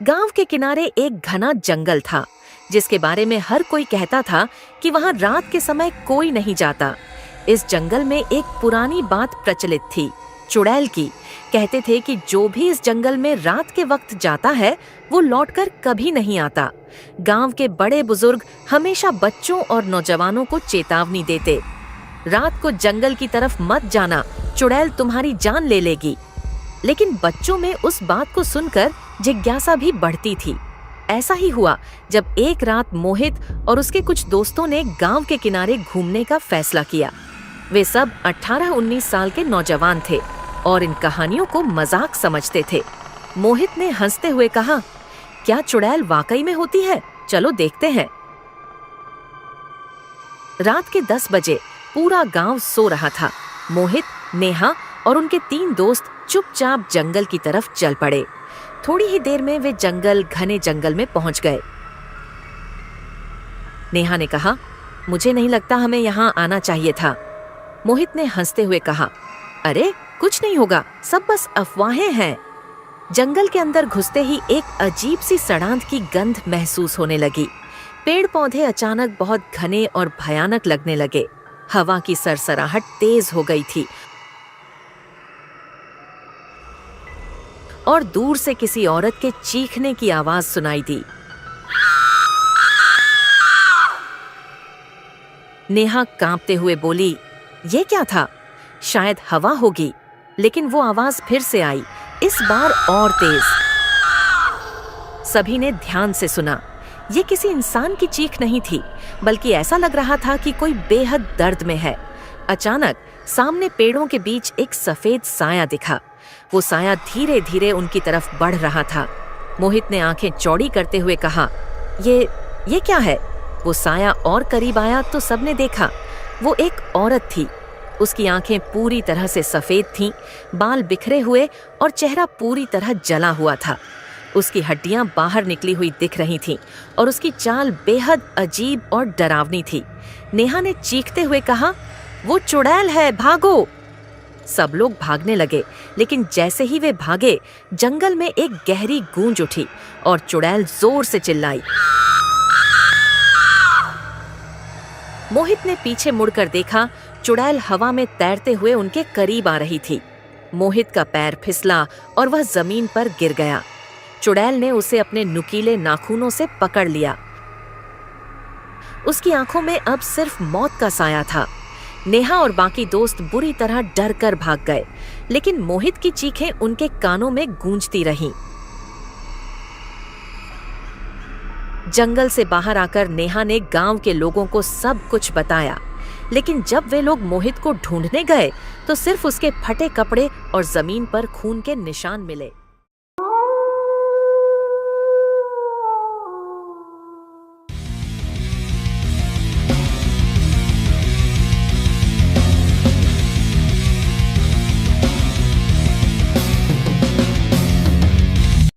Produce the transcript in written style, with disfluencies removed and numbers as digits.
गांव के किनारे एक घना जंगल था, जिसके बारे में हर कोई कहता था कि वहां रात के समय कोई नहीं जाता। इस जंगल में एक पुरानी बात प्रचलित थी, चुड़ैल की। कहते थे कि जो भी इस जंगल में रात के वक्त जाता है, वो लौटकर कभी नहीं आता। गांव के बड़े बुजुर्ग हमेशा बच्चों और नौजवानों को चेतावनी देते, रात को जंगल की तरफ मत जाना, चुड़ैल तुम्हारी जान ले लेगी। लेकिन बच्चों में उस बात को सुनकर जिज्ञासा भी बढ़ती थी। ऐसा ही हुआ जब एक रात मोहित और उसके कुछ दोस्तों ने गांव के किनारे घूमने का फैसला किया। वे सब 18-19 साल के नौजवान थे और इन कहानियों को मजाक समझते थे। मोहित ने हंसते हुए कहा, क्या चुड़ैल वाकई में होती है? चलो देखते हैं। रात के 10 बजे पूरा गांव सो रहा था। मोहित, नेहा और उनके 3 दोस्त चुपचाप जंगल की तरफ चल पड़े। थोड़ी ही देर में वे घने जंगल में पहुंच गए। नेहा ने कहा, मुझे नहीं लगता हमें यहाँ आना चाहिए था। मोहित ने हंसते हुए कहा, अरे कुछ नहीं होगा, सब बस अफवाहें हैं। जंगल के अंदर घुसते ही एक अजीब सी सड़ांध की गंध महसूस होने लगी। पेड़ पौधे अचानक बहुत घने और भयानक लगने लगे। हवा की सरसराहट तेज हो गई थी और दूर से किसी औरत के चीखने की आवाज सुनाई दी। नेहा कांपते हुए बोली, ये क्या था? शायद हवा होगी। लेकिन वो आवाज फिर से आई, इस बार और तेज। सभी ने ध्यान से सुना। ये किसी इंसान की चीख नहीं थी, बल्कि ऐसा लग रहा था कि कोई बेहद दर्द में है। अचानक सामने पेड़ों के बीच एक सफेद साया दिखा। वो साया धीरे धीरे उनकी तरफ बढ़ रहा था। मोहित ने आंखें चौड़ी करते हुए कहा, ये क्या है? वो साया और करीब आया तो सबने देखा, वो एक औरत थी। उसकी आंखें पूरी तरह से सफेद थीं, बाल बिखरे हुए और चेहरा पूरी तरह जला हुआ था। उसकी हड्डियां बाहर निकली हुई दिख रही थीं और उसकी चाल बेहद अजीब और डरावनी थी। नेहा ने चीखते हुए कहा, वो चुड़ैल है, भागो! सब लोग भागने लगे, लेकिन जैसे ही वे भागे, जंगल में एक गहरी गूंज उठी और चुड़ैल जोर से चिल्लाई। मोहित ने पीछे मुड़कर देखा, चुड़ैल हवा में तैरते हुए उनके करीब आ रही थी। मोहित का पैर फिसला और वह जमीन पर गिर गया। चुड़ैल ने उसे अपने नुकीले नाखूनों से पकड़ लिया। उसकी आंखों में अब सिर्फ मौत का साया था। नेहा और बाकी दोस्त बुरी तरह डर कर भाग गए, लेकिन मोहित की चीखें उनके कानों में गूंजती रहीं। जंगल से बाहर आकर नेहा ने गांव के लोगों को सब कुछ बताया, लेकिन जब वे लोग मोहित को ढूंढने गए तो सिर्फ उसके फटे कपड़े और जमीन पर खून के निशान मिले।